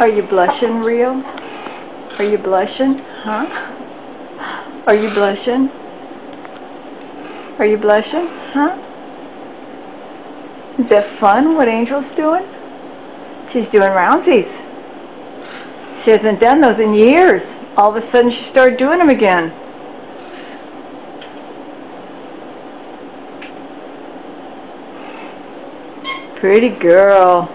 Are you blushing, Rio? Are you blushing? Huh? Are you blushing? Are you blushing? Huh? Is that fun, what Angel's doing? She's doing roundsies. She hasn't done those in years. All of a sudden she started doing them again. Pretty girl.